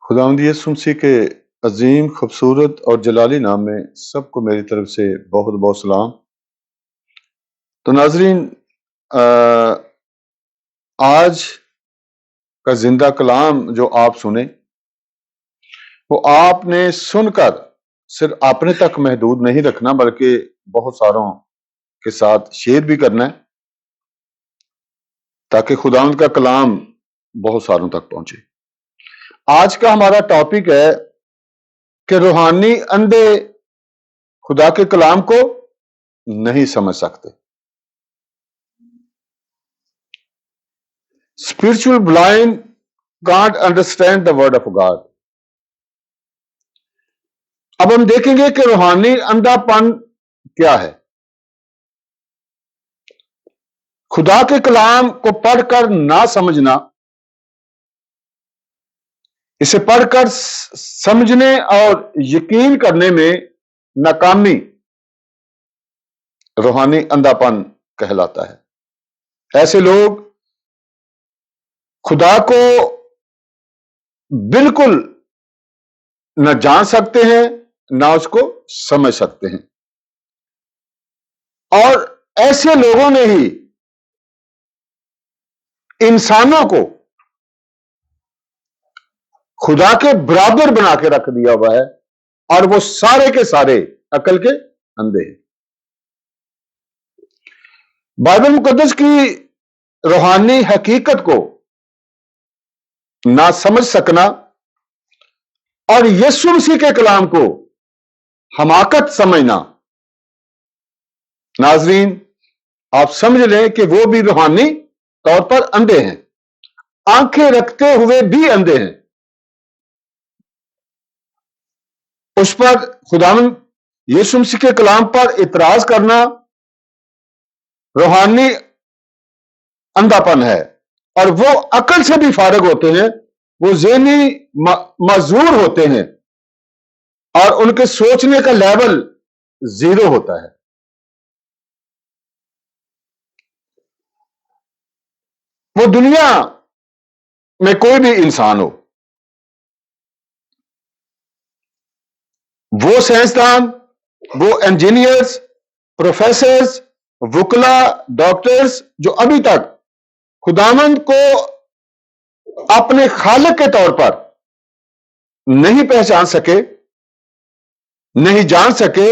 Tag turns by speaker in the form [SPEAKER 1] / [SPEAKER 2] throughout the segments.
[SPEAKER 1] خداوند یسوع مسیح کے عظیم خوبصورت اور جلالی نام میں سب کو میری طرف سے بہت بہت سلام۔ تو ناظرین، آج کا زندہ کلام جو آپ سنیں وہ آپ نے سن کر صرف اپنے تک محدود نہیں رکھنا بلکہ بہت ساروں کے ساتھ شیئر بھی کرنا ہے تاکہ خداوند کا کلام بہت ساروں تک پہنچے۔ آج کا ہمارا ٹاپک ہے کہ روحانی اندھے خدا کے کلام کو نہیں سمجھ سکتے۔ Spiritual blind can't understand the word of God۔ اب ہم دیکھیں گے کہ روحانی اندھا پن کیا ہے۔ خدا کے کلام کو پڑھ کر نہ سمجھنا، اسے پڑھ کر سمجھنے اور یقین کرنے میں ناکامی روحانی اندھا پن کہلاتا ہے۔ ایسے لوگ خدا کو بالکل نہ جان سکتے ہیں نہ اس کو سمجھ سکتے ہیں، اور ایسے لوگوں نے ہی انسانوں کو خدا کے برابر بنا کے رکھ دیا ہوا ہے، اور وہ سارے کے سارے عقل کے اندھے ہیں۔ بائبل مقدس کی روحانی حقیقت کو نہ سمجھ سکنا اور یسوع مسیح کے کلام کو حماقت سمجھنا، ناظرین آپ سمجھ لیں کہ وہ بھی روحانی طور پر اندھے ہیں، آنکھیں رکھتے ہوئے بھی اندھے ہیں۔ اس پر خداوند یسوع مسیح کے کلام پر اعتراض کرنا روحانی اندھا پن ہے، اور وہ عقل سے بھی فارغ ہوتے ہیں، وہ ذہنی معذور ہوتے ہیں، اور ان کے سوچنے کا لیول زیرو ہوتا ہے۔ وہ دنیا میں کوئی بھی انسان ہو، وہ سائنسدان، وہ انجینئرز، پروفیسرز، وکلا، ڈاکٹرز جو ابھی تک خداوند کو اپنے خالق کے طور پر نہیں پہچان سکے، نہیں جان سکے،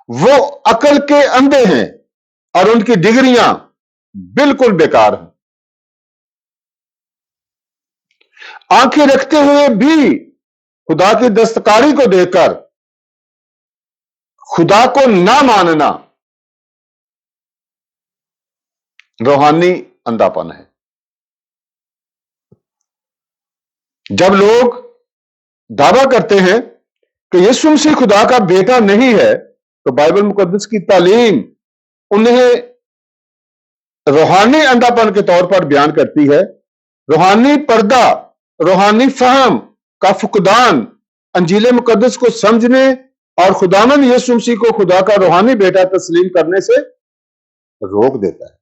[SPEAKER 1] وہ عقل کے اندھے ہیں اور ان کی ڈگریاں بالکل بیکار ہیں۔ آنکھیں رکھتے ہوئے بھی خدا کی دستکاری کو دیکھ کر خدا کو نہ ماننا روحانی اندھا پن ہے۔ جب لوگ دعویٰ کرتے ہیں کہ یسوع مسیح خدا کا بیٹا نہیں ہے تو بائبل مقدس کی تعلیم انہیں روحانی اندھا پن کے طور پر بیان کرتی ہے۔ روحانی پردہ، روحانی فہم کا فقدان انجیل مقدس کو سمجھنے اور خداوند یسوع مسیح کو خدا کا روحانی بیٹا تسلیم کرنے سے روک دیتا ہے۔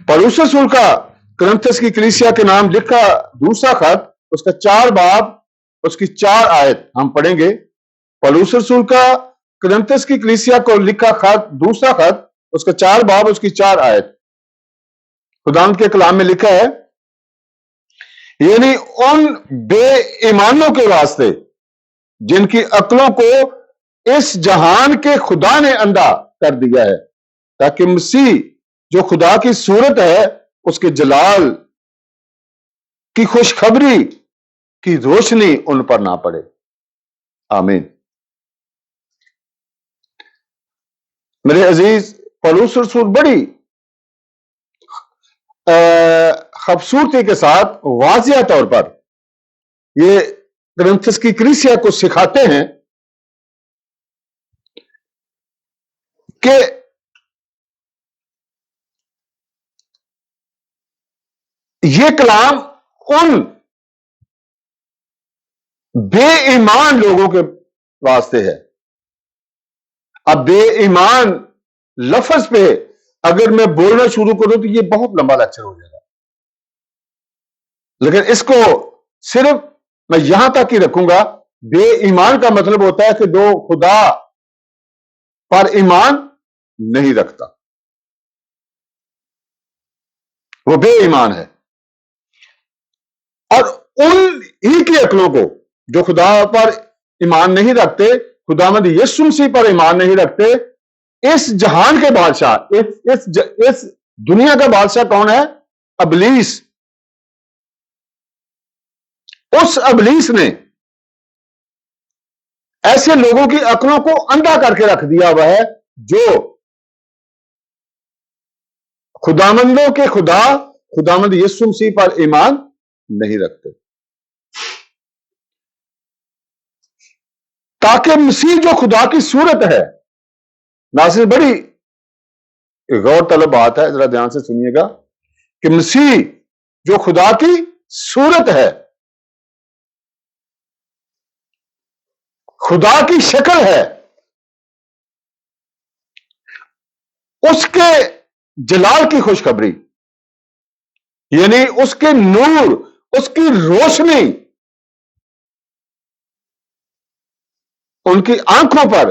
[SPEAKER 1] پولس رسول کا کرنتھس کی کلیسیا کے نام لکھا دوسرا خط، اس کا 4 باب، اس کی 4 آیت ہم پڑھیں گے۔ پولس رسول کا کرنتھس کی کلیسیا کو لکھا خط دوسرا خط، اس کا 4 باب، اس کی 4 آیت خداوند کے کلام میں لکھا ہے، یعنی ان بے ایمانوں کے واسطے جن کی عقلوں کو اس جہان کے خدا نے اندھا کر دیا ہے، تاکہ مسیح جو خدا کی صورت ہے اس کے جلال کی خوشخبری کی روشنی ان پر نہ پڑے۔ آمین۔ میرے عزیز، پولس رسول بڑی خوبصورتی کے ساتھ واضح طور پر یہ کرنتھس کی کلیسیا کو سکھاتے ہیں کہ یہ کلام ان بے ایمان لوگوں کے واسطے ہے۔ اب بے ایمان لفظ پہ اگر میں بولنا شروع کروں تو یہ بہت لمبا لیکچر ہو جائے گا، لیکن اس کو صرف میں یہاں تک ہی رکھوں گا. بے ایمان کا مطلب ہوتا ہے کہ جو خدا پر ایمان نہیں رکھتا، وہ بے ایمان ہے. اور ان ہی کی عقلوں کو جو خدا پر ایمان نہیں رکھتے، خداوند یسوع مسیح پر ایمان نہیں رکھتے، اس جہان کے بادشاہ، اس دنیا کا بادشاہ کون ہے؟ ابلیس. اس ابلیس نے ایسے لوگوں کی عقلوں کو اندھا کر کے رکھ دیا ہوا ہے جو خداوندوں کے خداوند یسوع مسیح پر ایمان نہیں رکھتے، تاکہ مسیح جو خدا کی صورت ہے. ناصر، بڑی غور طلب بات ہے، ذرا دھیان سے سنیے گا کہ مسیح جو خدا کی صورت ہے، خدا کی شکل ہے، اس کے جلال کی خوشخبری، یعنی اس کے نور، اس کی روشنی ان کی آنکھوں پر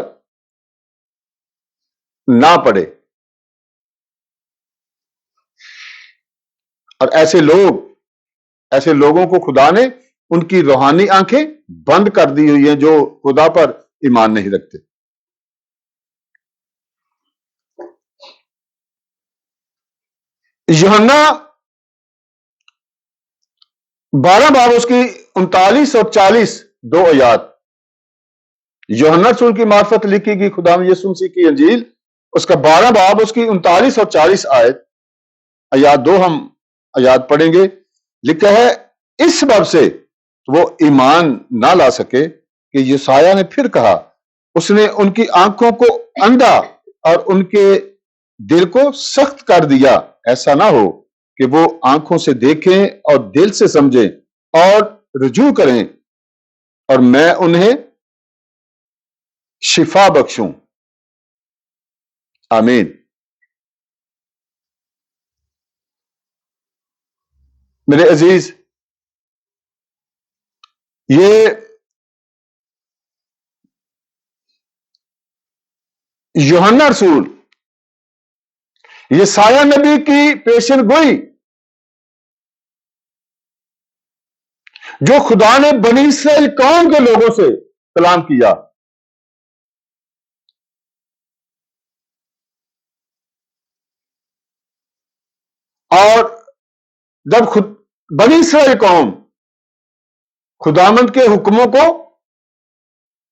[SPEAKER 1] نہ پڑے. اور ایسے لوگوں کو خدا نے ان کی روحانی آنکھیں بند کر دی ہوئی ہیں جو خدا پر ایمان نہیں رکھتے. یوحنا 12 باب اس کی 39 اور 40 دو آیات، یوحنا رسول کی معرفت لکھی گئی خدا یسوع مسیح کی انجیل، اس کا 12 باب اس کی 39 اور 40 آیات دو ہم آیات پڑھیں گے. لکھا ہے، اس سبب سے وہ ایمان نہ لا سکے کہ یسایہ نے پھر کہا، اس نے ان کی آنکھوں کو اندھا اور ان کے دل کو سخت کر دیا، ایسا نہ ہو کہ وہ آنکھوں سے دیکھیں اور دل سے سمجھیں اور رجوع کریں اور میں انہیں شفا بخشوں. آمین. میرے عزیز، یہ یوحنا رسول یسایہ نبی کی پیشن گوئی جو خدا نے بنی اسرائیل قوم کے لوگوں سے کلام کیا، اور جب بنی اسرائیل قوم خداوند کے حکموں کو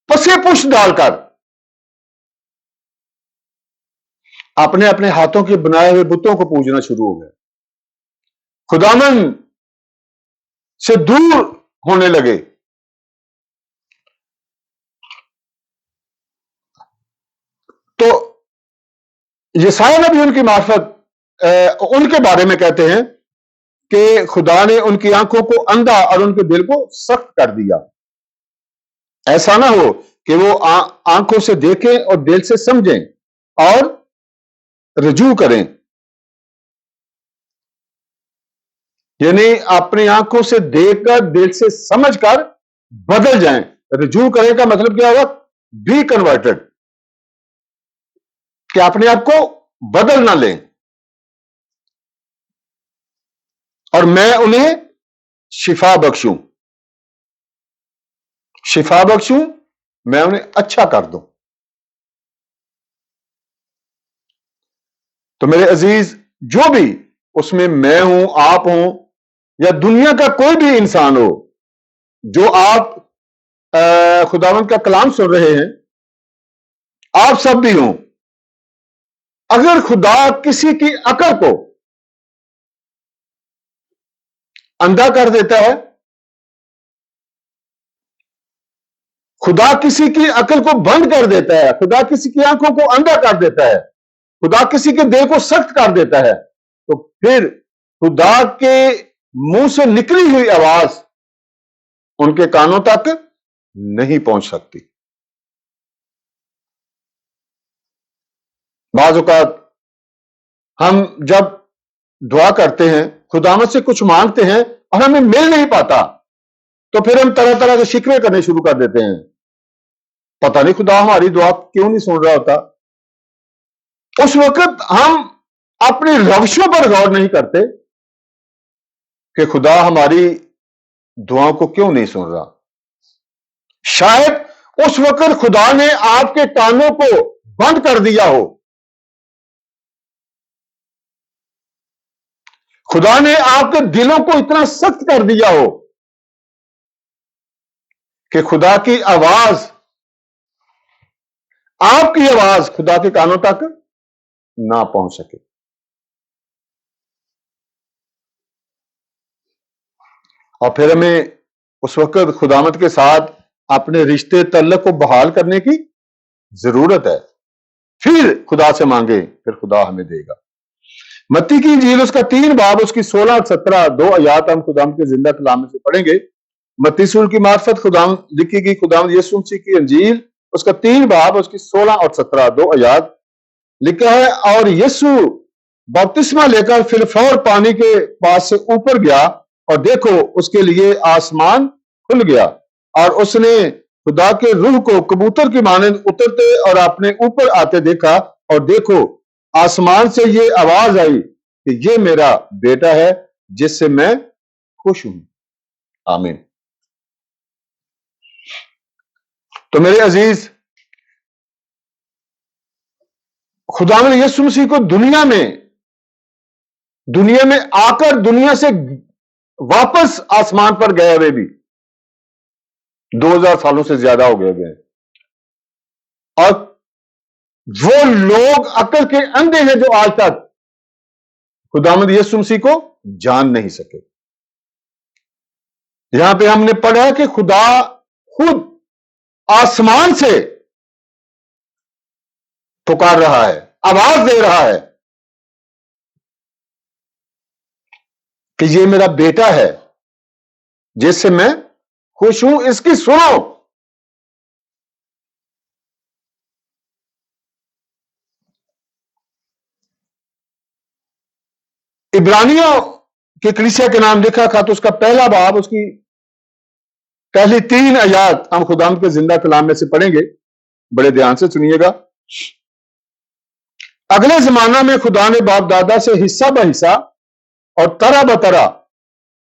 [SPEAKER 1] پسے پش ڈال کر اپنے اپنے ہاتھوں کے بنائے ہوئے بتوں کو پوجنا شروع ہو گئے، خداوند سے دور ہونے لگے، تو یسایہ نبی ان کی معرفت ان کے بارے میں کہتے ہیں کہ خدا نے ان کی آنکھوں کو اندھا اور ان کے دل کو سخت کر دیا، ایسا نہ ہو کہ وہ آنکھوں سے دیکھیں اور دل سے سمجھیں اور رجوع کریں. یعنی اپنی آنکھوں سے دیکھ کر دل سے سمجھ کر بدل جائیں. رجوع کریں کا مطلب کیا ہوگا؟ بی کنورٹڈ، کہ اپنے آپ کو بدل نہ لیں، اور میں انہیں شفا بخشوں، میں انہیں اچھا کر دوں. تو میرے عزیز، جو بھی اس میں ہوں، آپ ہوں، یا دنیا کا کوئی بھی انسان ہو، جو آپ خداوند کا کلام سن رہے ہیں، آپ سب بھی ہوں، اگر خدا کسی کی عقل کو اندھا کر دیتا ہے، خدا کسی کی عقل کو بند کر دیتا ہے، خدا کسی کی آنکھوں کو اندھا کر دیتا ہے، خدا کسی کے دل کو سخت کر دیتا ہے، تو پھر خدا کے منہ سے نکلی ہوئی آواز ان کے کانوں تک نہیں پہنچ سکتی. بعض اوقات ہم جب دعا کرتے ہیں، خداوند سے کچھ مانگتے ہیں، اور ہمیں مل نہیں پاتا تو پھر ہم طرح طرح کے شکوے کرنے شروع کر دیتے ہیں. پتہ نہیں خدا ہماری دعا کیوں نہیں سن رہا ہوتا. اس وقت ہم اپنی روشوں پر غور نہیں کرتے کہ خدا ہماری دعاؤں کو کیوں نہیں سن رہا. شاید اس وقت خدا نے آپ کے کانوں کو بند کر دیا ہو. خدا نے آپ کے دلوں کو اتنا سخت کر دیا ہو کہ خدا کی آواز، آپ کی آواز خدا کے کانوں تک نہ پہنچ سکے. اور پھر ہمیں اس وقت خداوند کے ساتھ اپنے رشتے تعلق کو بحال کرنے کی ضرورت ہے. پھر خدا سے مانگے، پھر خدا ہمیں دے گا. متی کی انجیل اس کا 3 باب اس کی 16 اور 17 2 آیات ہم خداوند کے زندہ کلام میں سے پڑھیں گے. متی رسول کی معرفت خداوند لکھی گئی خداوند یسوع مسیح کی انجیل اس کا 3 باب اس کی 16 اور 17 2 آیات لکھا ہے. اور یسوع بپتسمہ لے کر فی الفور پانی کے پاس سے اوپر گیا، اور دیکھو اس کے لیے آسمان کھل گیا، اور اس نے خدا کے روح کو کبوتر کی مانند اترتے اور اپنے اوپر آتے دیکھا. اور دیکھو آسمان سے یہ آواز آئی کہ یہ میرا بیٹا ہے جس سے میں خوش ہوں. آمین. تو میرے عزیز، خداوند یسوع مسیح کو دنیا میں آ کر دنیا سے واپس آسمان پر گئے ہوئے بھی 2000 سالوں سے زیادہ ہو گئے ہیں، اور وہ لوگ عقل کے اندھے ہیں جو آج تک خداوند یسوع مسیح کو جان نہیں سکے. یہاں پہ ہم نے پڑھا کہ خدا خود آسمان سے پکار رہا ہے، آواز دے رہا ہے کہ یہ میرا بیٹا ہے جس سے میں خوش ہوں، اس کی سنو. عبرانیوں کے کلیسیا کے نام لکھا تھا تو اس کا پہلا باب اس کی پہلی 3 آیات ہم خداوند کے زندہ کلام میں سے پڑھیں گے. بڑے دھیان سے سنیے گا. اگلے زمانہ میں خدا نے باپ دادا سے حصہ بہ حصہ اور طرح بطرح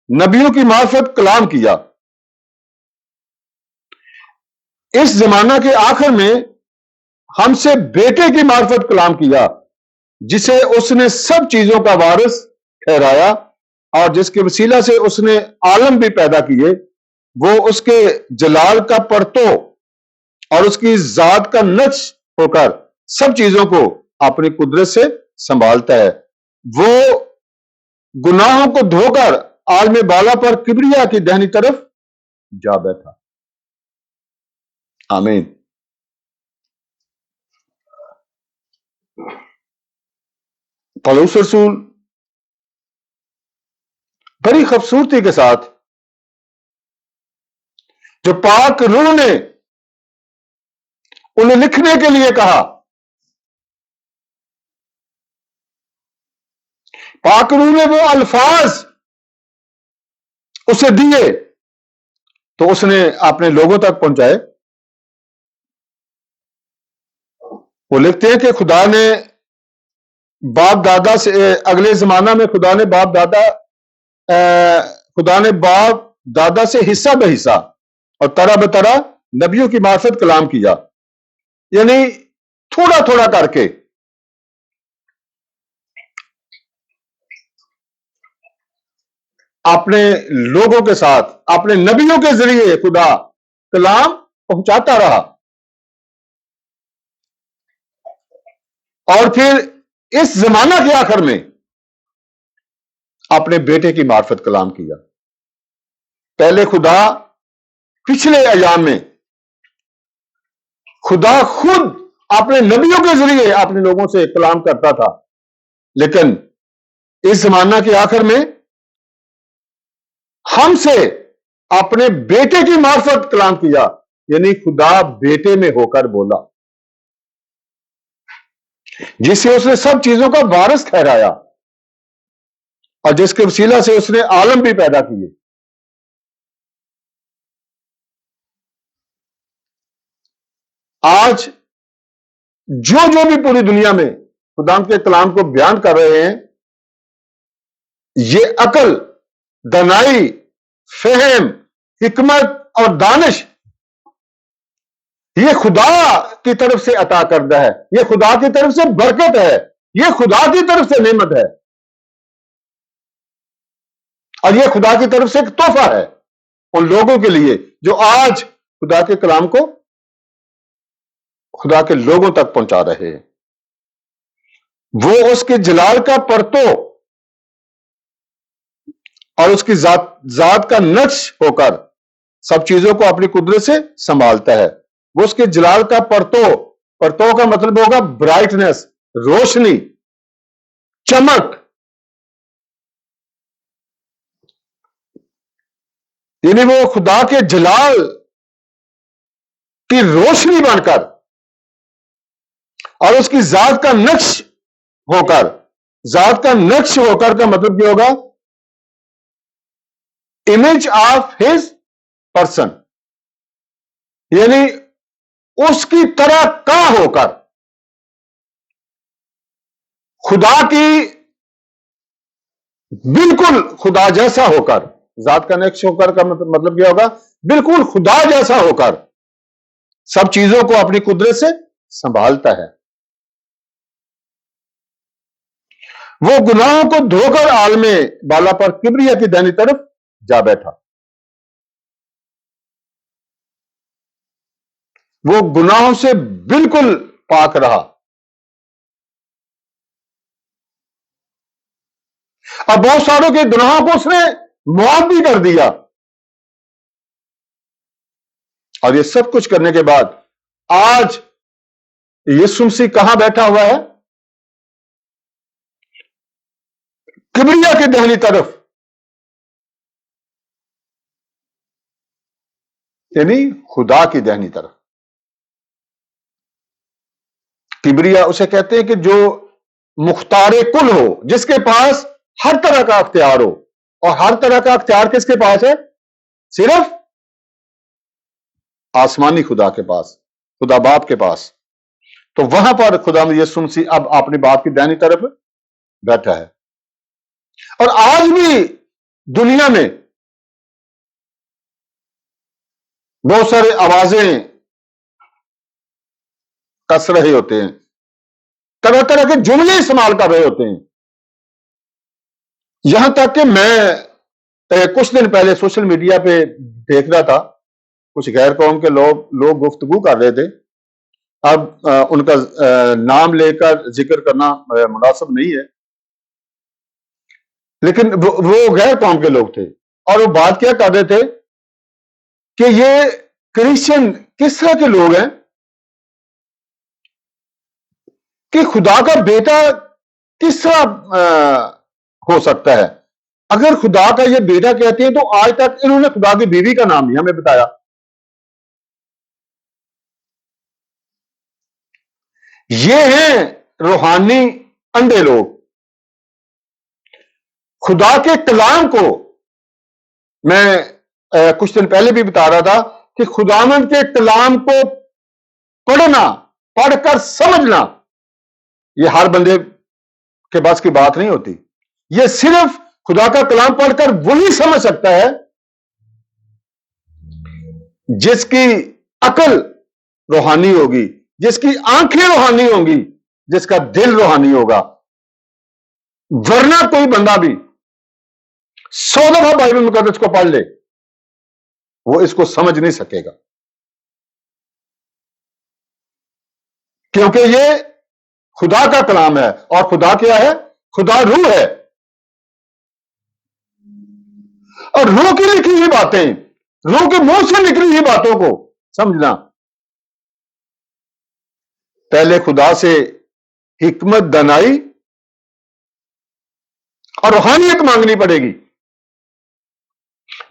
[SPEAKER 1] نبیوں کی معرفت کلام کیا. اس زمانہ کے آخر میں ہم سے بیٹے کی معرفت کلام کیا، جسے اس نے سب چیزوں کا وارث ٹھہرایا، اور جس کے وسیلہ سے اس نے عالم بھی پیدا کیے. وہ اس کے جلال کا پرتو اور اس کی ذات کا نقش ہو کر سب چیزوں کو اپنی قدرت سے سنبھالتا ہے. وہ گناہوں کو دھو کر عالم بالا پر کبریا کی دہنی طرف جا بیٹھا. آمین. پولس رسول بڑی خوبصورتی کے ساتھ جو پاک روح نے انہیں لکھنے کے لیے کہا، پاک روح نے وہ الفاظ اسے دیے تو اس نے اپنے لوگوں تک پہنچائے. وہ لکھتے ہیں کہ خدا نے باپ دادا سے اگلے زمانہ میں خدا نے باپ دادا سے حصہ بہ حصہ اور طرح بطرح نبیوں کی معرفت کلام کیا. یعنی تھوڑا تھوڑا کر کے اپنے لوگوں کے ساتھ اپنے نبیوں کے ذریعے خدا کلام پہنچاتا رہا، اور پھر اس زمانہ کے آخر میں اپنے بیٹے کی معرفت کلام کیا. پہلے خدا پچھلے ایام میں خدا خود اپنے نبیوں کے ذریعے اپنے لوگوں سے کلام کرتا تھا، لیکن اس زمانہ کے آخر میں ہم سے اپنے بیٹے کی معرفت کلام کیا. یعنی خدا بیٹے میں ہو کر بولا، جس سے اس نے سب چیزوں کا وارث ٹھہرایا، اور جس کے وسیلہ سے اس نے عالم بھی پیدا کیے. آج جو بھی پوری دنیا میں خدا کے کلام کو بیان کر رہے ہیں، یہ عقل، دانائی، فہم، حکمت اور دانش یہ خدا کی طرف سے عطا کردہ ہے، یہ خدا کی طرف سے برکت ہے، یہ خدا کی طرف سے نعمت ہے، اور یہ خدا کی طرف سے ایک تحفہ ہے ان لوگوں کے لیے جو آج خدا کے کلام کو خدا کے لوگوں تک پہنچا رہے ہیں. وہ اس کے جلال کا پرتو اور اس کی ذات کا نقش ہو کر سب چیزوں کو اپنی قدرت سے سنبھالتا ہے. وہ اس کے جلال کا پرتو کا مطلب ہوگا برائٹنس، روشنی، چمک، یعنی وہ خدا کے جلال کی روشنی بن کر اور اس کی ذات کا نقش ہو کر. ذات کا نقش ہو کر کا مطلب کیا ہوگا؟ امیج آف ہز پرسن، یعنی اس کی طرح کا ہو کر، خدا کی بالکل خدا جیسا ہو کر. ذات کا نقش ہو کر کا مطلب کیا ہوگا؟ بالکل خدا جیسا ہو کر سب چیزوں کو اپنی قدرت سے سنبھالتا ہے. وہ گناہوں کو دھو کر عالم بالا پر کبریا کی دائنی طرف جا بیٹھا. وہ گناہوں سے بالکل پاک رہا اور بہت ساروں کے گناہوں کو اس نے معاف بھی کر دیا. اور یہ سب کچھ کرنے کے بعد آج یسوع مسیح کہاں بیٹھا ہوا ہے؟ کبریا کی دہنی طرف، یعنی خدا کی دہنی طرف. کبریا اسے کہتے ہیں کہ جو مختار کل ہو، جس کے پاس ہر طرح کا اختیار ہو. اور ہر طرح کا اختیار کس کے پاس ہے؟ صرف آسمانی خدا کے پاس، خدا باپ کے پاس. تو وہاں پر خدا یسوع مسیح اب اپنے باپ کی دائنی طرف بیٹھا ہے. اور آج بھی دنیا میں بہت سارے آوازیں کس رہے ہوتے ہیں، طرح طرح کے جملے استعمال کر رہے ہوتے ہیں. یہاں تک کہ میں کچھ دن پہلے سوشل میڈیا پہ دیکھ رہا تھا، کچھ غیر قوم کے لوگ گفتگو کر رہے تھے. اب ان کا نام لے کر ذکر کرنا مناسب نہیں ہے، لیکن وہ غیر قوم کے لوگ تھے اور وہ بات کیا کر رہے تھے کہ یہ کرسچن کس طرح کے لوگ ہیں کہ خدا کا بیٹا کس طرح ہو سکتا ہے. اگر خدا کا یہ بیٹا کہتے ہیں تو آج تک انہوں نے خدا کی بیوی کا نام نہیں ہمیں بتایا. یہ ہیں روحانی اندھے لوگ. خدا کے کلام کو میں کچھ دن پہلے بھی بتا رہا تھا کہ خداوند کے کلام کو پڑھنا، پڑھ کر سمجھنا، یہ ہر بندے کے بس کی بات نہیں ہوتی. یہ صرف خدا کا کلام پڑھ کر وہی سمجھ سکتا ہے جس کی عقل روحانی ہوگی، جس کی آنکھیں روحانی ہوں گی، جس کا دل روحانی ہوگا. ورنہ کوئی بندہ بھی 100 دفعہ بائبل مقدس کو پڑھ لے، وہ اس کو سمجھ نہیں سکے گا، کیونکہ یہ خدا کا کلام ہے. اور خدا کیا ہے؟ خدا روح ہے. اور روح کی لکھی ہوئی باتیں، روح کے منہ سے نکلی ہوئی باتوں کو سمجھنا. پہلے خدا سے حکمت، دانائی اور روحانیت مانگنی پڑے گی.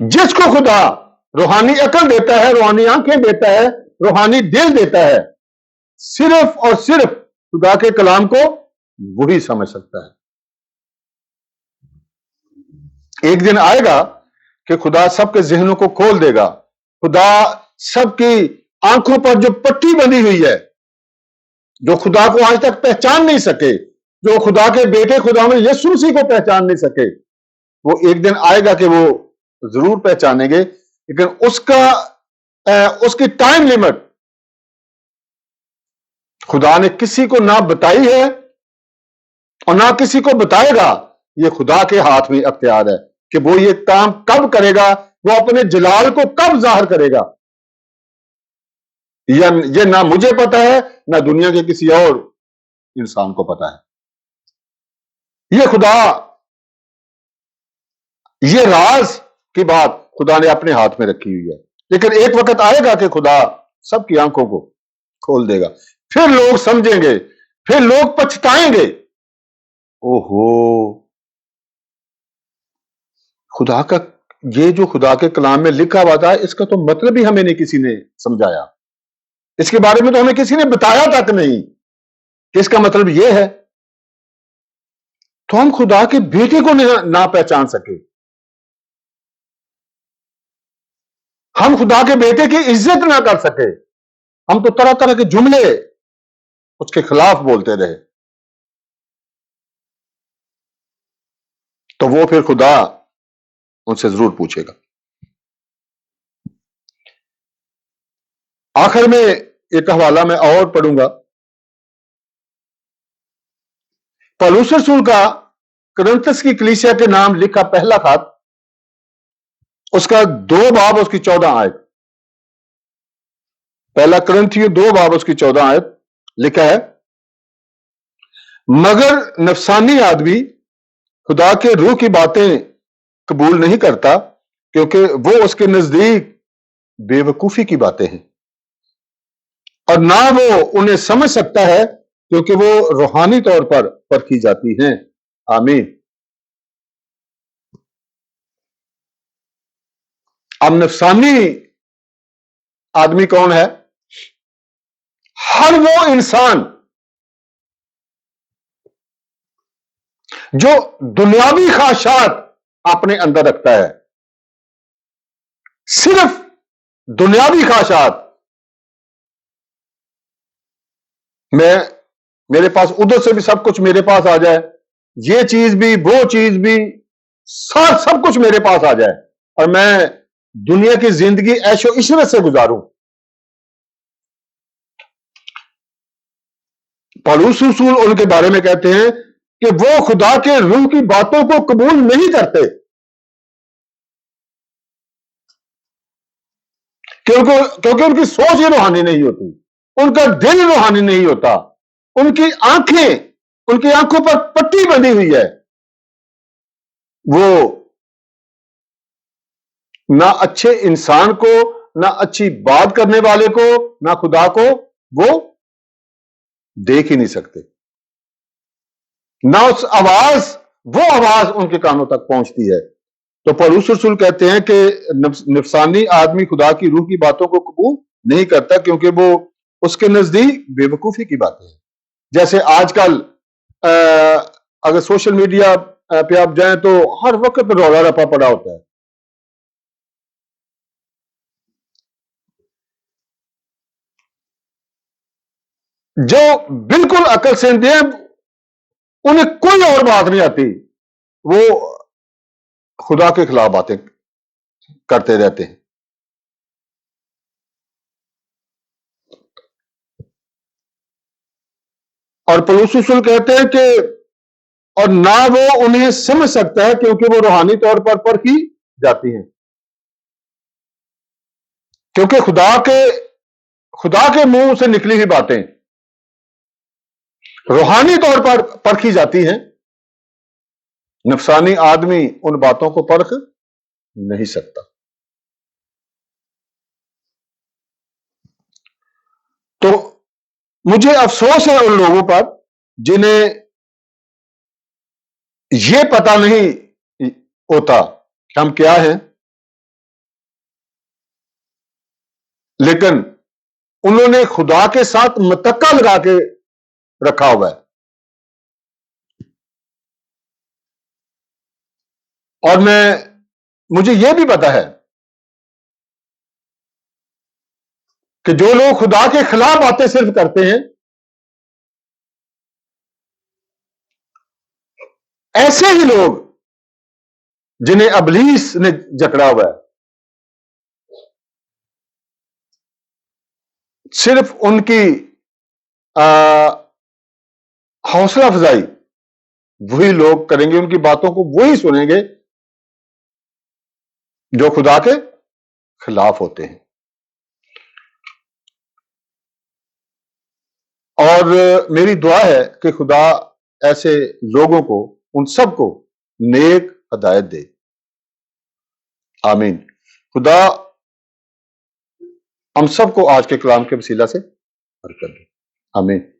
[SPEAKER 1] جس کو خدا روحانی عقل دیتا ہے، روحانی آنکھیں دیتا ہے، روحانی دل دیتا ہے، صرف اور صرف خدا کے کلام کو وہی سمجھ سکتا ہے. ایک دن آئے گا کہ خدا سب کے ذہنوں کو کھول دے گا. خدا سب کی آنکھوں پر جو پٹی بندھی ہوئی ہے، جو خدا کو آج تک پہچان نہیں سکے، جو خدا کے بیٹے خدا میں یسوع مسیح کو پہچان نہیں سکے، وہ ایک دن آئے گا کہ وہ ضرور پہچانیں گے. لیکن اس کی ٹائم لیمٹ خدا نے کسی کو نہ بتائی ہے اور نہ کسی کو بتائے گا. یہ خدا کے ہاتھ میں اختیار ہے کہ وہ یہ کام کب کرے گا، وہ اپنے جلال کو کب ظاہر کرے گا. یہ نہ مجھے پتا ہے، نہ دنیا کے کسی اور انسان کو پتا ہے. یہ خدا، یہ راز کی بات خدا نے اپنے ہاتھ میں رکھی ہوئی ہے. لیکن ایک وقت آئے گا کہ خدا سب کی آنکھوں کو کھول دے گا. پھر لوگ سمجھیں گے، پھر لوگ پچھتائیں گے. اوہو، خدا کا یہ جو خدا کے کلام میں لکھا ہوا تھا، اس کا تو مطلب ہی ہمیں نہیں کسی نے سمجھایا. اس کے بارے میں تو ہمیں کسی نے بتایا تک نہیں کہ اس کا مطلب یہ ہے. تو ہم خدا کے بیٹے کو نہ پہچان سکے، ہم خدا کے بیٹے کی عزت نہ کر سکے. ہم تو طرح طرح کے جملے اس کے خلاف بولتے رہے. تو وہ پھر خدا ان سے ضرور پوچھے گا. آخر میں ایک حوالہ میں اور پڑھوں گا. پولس رسول کا کرنتھس کی کلیسیا کے نام لکھا پہلا خط، اس کا 2 باب اس کی 14 آیت. پہلا کرنتھیوں 2 باب اس کی 14 آیت لکھا ہے، مگر نفسانی آدمی خدا کے روح کی باتیں قبول نہیں کرتا، کیونکہ وہ اس کے نزدیک بے وقوفی کی باتیں ہیں، اور نہ وہ انہیں سمجھ سکتا ہے، کیونکہ وہ روحانی طور پر پرکھی جاتی ہیں. آمین. اب نفسانی آدمی کون ہے؟ ہر وہ انسان جو دنیاوی خواہشات اپنے اندر رکھتا ہے، صرف دنیاوی خواہشات. میرے پاس ادھر سے بھی سب کچھ میرے پاس آ جائے، یہ چیز بھی وہ چیز بھی سب کچھ میرے پاس آ جائے، اور میں دنیا کی زندگی عیش و عشرت سے گزاروں. پولس رسول ان کے بارے میں کہتے ہیں کہ وہ خدا کے روح کی باتوں کو قبول نہیں کرتے، کیونکہ ان کی سوچ ہی روحانی نہیں ہوتی، ان کا دل روحانی نہیں ہوتا، ان کی آنکھوں پر پٹی بندھی ہوئی ہے. وہ نہ اچھے انسان کو، نہ اچھی بات کرنے والے کو، نہ خدا کو وہ دیکھ ہی نہیں سکتے. نہ وہ آواز ان کے کانوں تک پہنچتی ہے. تو پولس رسول کہتے ہیں کہ نفسانی آدمی خدا کی روح کی باتوں کو قبول نہیں کرتا، کیونکہ وہ اس کے نزدیک بے وقوفی کی باتیں ہیں. جیسے آج کل اگر سوشل میڈیا پہ آپ جائیں تو ہر وقت رولا رپا پڑا ہوتا ہے. جو بالکل عقل سے ہیں، انہیں کوئی اور بات نہیں آتی، وہ خدا کے خلاف باتیں کرتے رہتے ہیں. اور پولس رسول کہتے ہیں کہ اور نہ وہ انہیں سمجھ سکتا ہے، کیونکہ وہ روحانی طور پر پرکھی جاتی ہیں. کیونکہ خدا کے منہ سے نکلی ہوئی باتیں روحانی طور پر پرکھی جاتی ہیں. نفسانی آدمی ان باتوں کو پرکھ نہیں سکتا. تو مجھے افسوس ہے ان لوگوں پر جنہیں یہ پتا نہیں ہوتا کہ ہم کیا ہیں، لیکن انہوں نے خدا کے ساتھ متکا لگا کے رکھا ہوا ہے، اور مجھے یہ بھی پتا ہے کہ جو لوگ خدا کے خلاف باتیں صرف کرتے ہیں، ایسے ہی لوگ جنہیں ابلیس نے جکڑا ہوا ہے، صرف ان کی حوصلہ افزائی وہی لوگ کریں گے، ان کی باتوں کو وہی سنیں گے جو خدا کے خلاف ہوتے ہیں۔ اور میری دعا ہے کہ خدا ایسے لوگوں کو، ان سب کو نیک ہدایت دے، آمین۔ خدا ہم سب کو آج کے کلام کے وسیلہ سے برکت دے، آمین۔